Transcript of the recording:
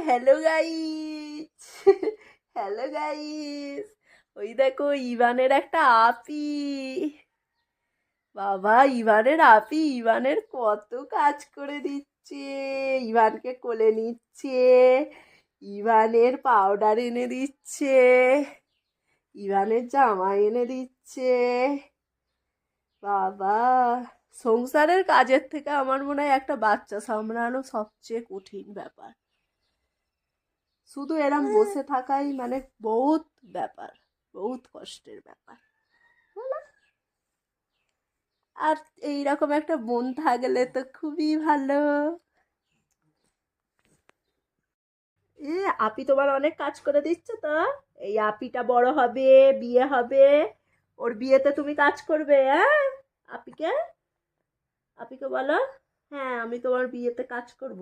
Hello guys. Hello guys, ওই দেখো ইভানের একটা আপি। বাবা, ইভানের আপি ইভানের কত কাজ করে দিচ্ছে। ইভানকে কোলে নিচ্ছে, ইভানের পাউডার এনে দিচ্ছে, ইভানের জামা এনে দিচ্ছে। বাবা, সংসারের কাজের থেকে আমার মনে হয় একটা বাচ্চা সামলানো সবচেয়ে কঠিন ব্যাপার। শুধু এরম বসে থাকাই মানে বহুত ব্যাপার, বহুত কষ্টের ব্যাপার, বলো? আর এইরকম একটা বোন থাকলে তো খুবই ভালো। এ, আপি তোমার অনেক কাজ করে দিচ্ছে তো। এই আপিটা বড় হবে, বিয়ে হবে, ওর বিয়েতে তুমি কাজ করবে, হ্যাঁ? আপিকে, আপিকে বলো, হ্যাঁ আমি তোমার বিয়েতে কাজ করব।